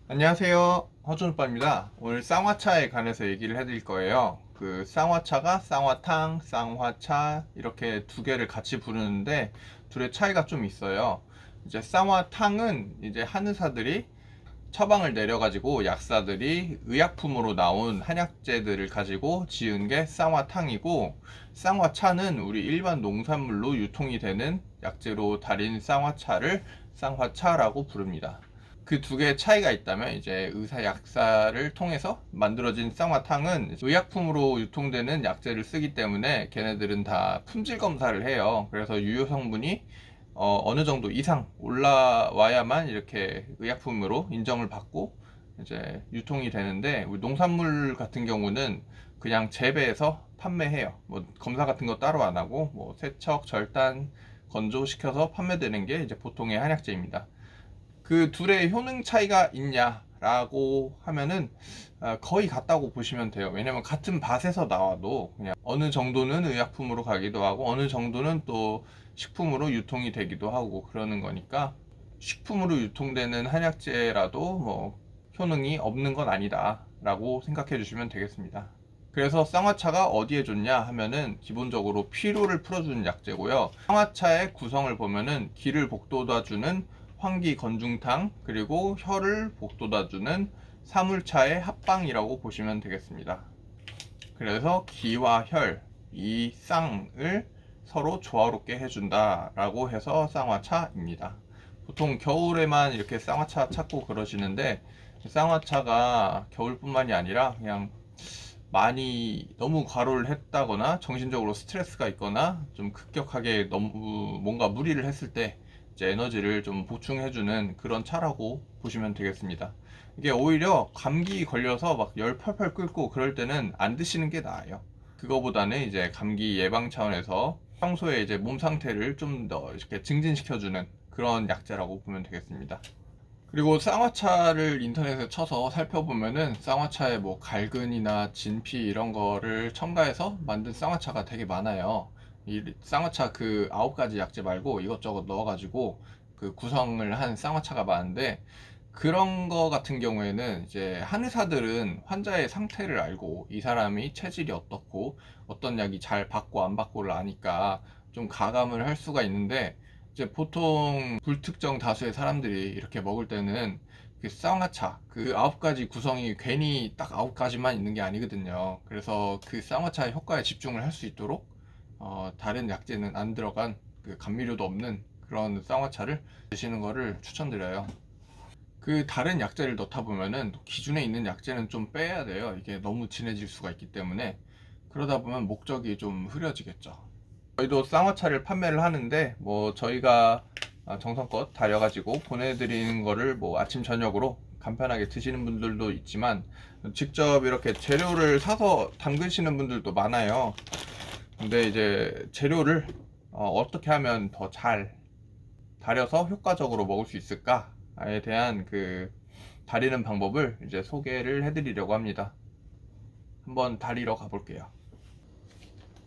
안녕하세요. 허준오빠입니다. 오늘 쌍화차에 관해서 얘기를 해드릴 거예요. 그 쌍화차가 쌍화탕, 쌍화차 이렇게 두 개를 같이 부르는데 둘의 차이가 좀 있어요. 이제 쌍화탕은 이제 한의사들이 처방을 내려가지고 약사들이 의약품으로 나온 한약재들을 가지고 지은 게 쌍화탕이고, 쌍화차는 우리 일반 농산물로 유통이 되는 약재로 달인 쌍화차를 쌍화차라고 부릅니다. 그 두 개의 차이가 있다면, 이제 의사 약사를 통해서 만들어진 쌍화탕은 의약품으로 유통되는 약재를 쓰기 때문에 걔네들은 다 품질 검사를 해요. 그래서 유효 성분이 어느 정도 이상 올라와야만 이렇게 의약품으로 인정을 받고 이제 유통이 되는데, 우리 농산물 같은 경우는 그냥 재배해서 판매해요. 뭐 검사 같은 거 따로 안 하고 뭐 세척, 절단, 건조시켜서 판매되는 게 이제 보통의 한약재입니다. 그 둘의 효능 차이가 있냐라고 하면은 거의 같다고 보시면 돼요. 왜냐면 같은 밭에서 나와도 그냥 어느 정도는 의약품으로 가기도 하고 어느 정도는 또 식품으로 유통이 되기도 하고 그러는 거니까, 식품으로 유통되는 한약재라도 뭐 효능이 없는 건 아니다 라고 생각해 주시면 되겠습니다. 그래서 쌍화차가 어디에 좋냐 하면은 기본적으로 피로를 풀어주는 약재고요. 쌍화차의 구성을 보면은 기를 복돋아주는 황기 건중탕, 그리고 혀를 복돋아주는 사물차의 합방이라고 보시면 되겠습니다. 그래서 기와 혈, 이 쌍을 서로 조화롭게 해준다 라고 해서 쌍화차입니다. 보통 겨울에만 이렇게 쌍화차 찾고 그러시는데, 쌍화차가 겨울뿐만이 아니라 그냥 많이 너무 과로를 했다거나 정신적으로 스트레스가 있거나 좀 급격하게 너무 뭔가 무리를 했을 때 이제 에너지를 좀 보충해주는 그런 차라고 보시면 되겠습니다. 이게 오히려 감기 걸려서 막 열 펄펄 끓고 그럴 때는 안 드시는 게 나아요. 그거보다는 이제 감기 예방 차원에서 평소에 이제 몸 상태를 좀 더 이렇게 증진시켜주는 그런 약재라고 보면 되겠습니다. 그리고 쌍화차를 인터넷에 쳐서 살펴보면은 쌍화차에 뭐 갈근이나 진피 이런 거를 첨가해서 만든 쌍화차가 되게 많아요. 이 쌍화차 그 9가지 약재 말고 이것저것 넣어가지고 그 구성을 한 쌍화차가 많은데, 그런 거 같은 경우에는 이제 한의사들은 환자의 상태를 알고 이 사람이 체질이 어떻고 어떤 약이 잘 받고 안 받고를 아니까 좀 가감을 할 수가 있는데, 이제 보통 불특정 다수의 사람들이 이렇게 먹을 때는 그 쌍화차 그 9가지 구성이 괜히 딱 9가지만 있는 게 아니거든요. 그래서 그 쌍화차의 효과에 집중을 할 수 있도록 다른 약재는 안 들어간 그 감미료도 없는 그런 쌍화차를 드시는 거를 추천드려요. 그 다른 약재를 넣다 보면은 기준에 있는 약재는 좀 빼야 돼요. 이게 너무 진해질 수가 있기 때문에. 그러다 보면 목적이 좀 흐려지겠죠. 저희도 쌍화차를 판매를 하는데, 뭐 저희가 정성껏 달여가지고 보내드리는 거를 뭐 아침 저녁으로 간편하게 드시는 분들도 있지만, 직접 이렇게 재료를 사서 담그시는 분들도 많아요. 근데 이제 재료를 떻게 하면 더 잘 달여서 효과적으로 먹을 수 있을까에 대한 그 다리는 방법을 이제 소개를 해드리려고 합니다. 한번 다리러 가볼게요.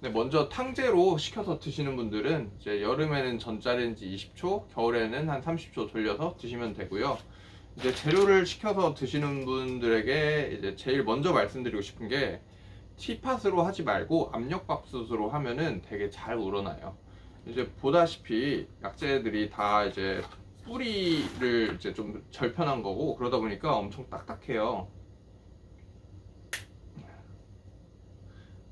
네, 먼저 탕제로 식혀서 드시는 분들은 이제 여름에는 전자레인지 20초, 겨울에는 한 30초 돌려서 드시면 되고요. 이제 재료를 식혀서 드시는 분들에게 이제 제일 먼저 말씀드리고 싶은 게, 티팟으로 하지 말고 압력밥솥으로 하면은 되게 잘 우러나요. 이제 보다시피 약재들이 다 이제 뿌리를 이제 좀 절편한 거고 그러다 보니까 엄청 딱딱해요.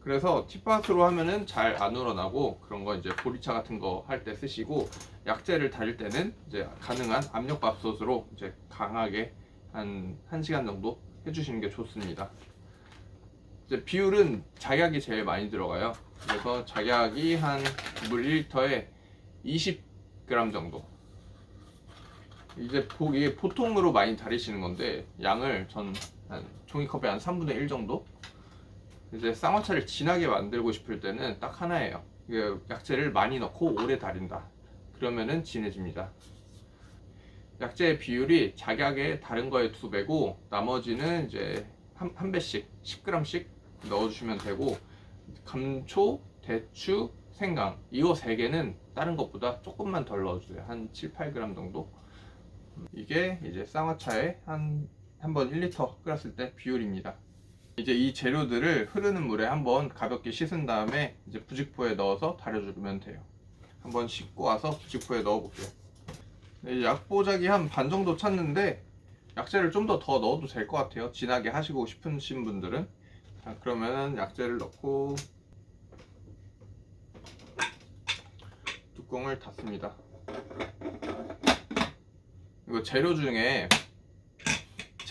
그래서 티팟으로 하면은 잘 안 우러나고, 그런 거 이제 보리차 같은 거 할 때 쓰시고, 약재를 다릴 때는 이제 가능한 압력밥솥으로 이제 강하게 한 1시간 정도 해주시는 게 좋습니다. 이제 비율은 작약이 제일 많이 들어가요. 그래서 작약이 한 물 1리터에 20g 정도. 이제 이게 보통으로 많이 다리시는 건데, 양을 전 한 종이컵에 한 3분의 1 정도. 이제 쌍화차를 진하게 만들고 싶을 때는 딱 하나예요. 약재를 많이 넣고 오래 달인다. 그러면은 진해집니다. 약재의 비율이 작약의 다른 거의 2배고, 나머지는 이제 한 배씩 10g씩 넣어주시면 되고, 감초, 대추, 생강 이거 3개는 다른 것보다 조금만 덜 넣어주세요. 한 7, 8g 정도. 이게 이제 쌍화차의 한 한번 1리터 끓였을 때 비율입니다. 이제 이 재료들을 흐르는 물에 한번 가볍게 씻은 다음에 이제 부직포에 넣어서 달여주면 돼요. 한번 씻고 와서 부직포에 넣어 볼게요. 약보자기 한 반 정도 찼는데 약재를 좀 더 넣어도 될 것 같아요. 진하게 하시고 싶으신 분들은. 자, 그러면 약재를 넣고 뚜껑을 닫습니다. 이거 재료 중에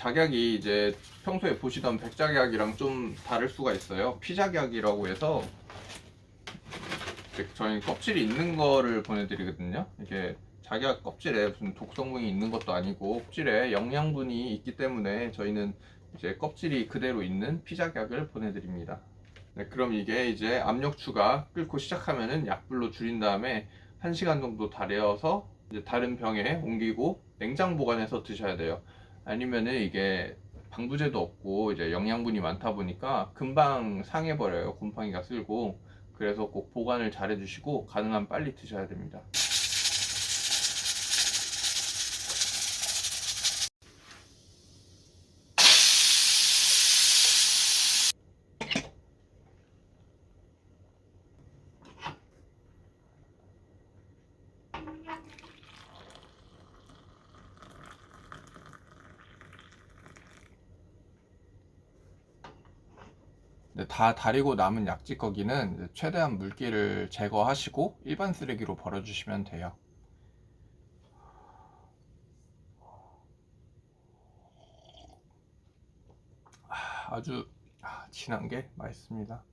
작약이 이제 평소에 보시던 백작약이랑 좀 다를 수가 있어요. 피작약이라고 해서 저희 껍질이 있는 거를 보내드리거든요. 이게 작약 껍질에 무슨 독성분이 있는 것도 아니고 껍질에 영양분이 있기 때문에 저희는 이제 껍질이 그대로 있는 피작약을 보내드립니다. 네, 그럼 이게 이제 압력추가 끓고 시작하면은 약불로 줄인 다음에 1시간 정도 달여서 이제 다른 병에 옮기고 냉장 보관해서 드셔야 돼요. 아니면은 이게 방부제도 없고 이제 영양분이 많다 보니까 금방 상해버려요. 곰팡이가 쓸고. 그래서 꼭 보관을 잘 해주시고 가능하면 빨리 드셔야 됩니다. 다 다리고 남은 약지거기는 최대한 물기를 제거하시고 일반 쓰레기로 버려주시면 돼요. 아주 진한 게 맛있습니다.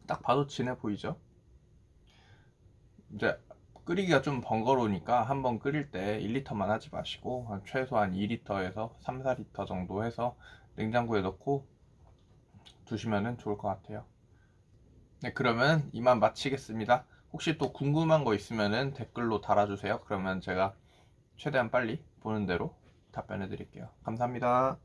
딱 봐도 진해 보이죠? 이제 끓이기가 좀 번거로우니까 한번 끓일 때 1리터만 하지 마시고 최소한 2리터에서 3, 4리터 정도 해서 냉장고에 넣고 두시면 좋을 것 같아요. 네, 그러면 이만 마치겠습니다. 혹시 또 궁금한 거 있으면 댓글로 달아주세요. 그러면 제가 최대한 빨리 보는 대로 답변해 드릴게요. 감사합니다.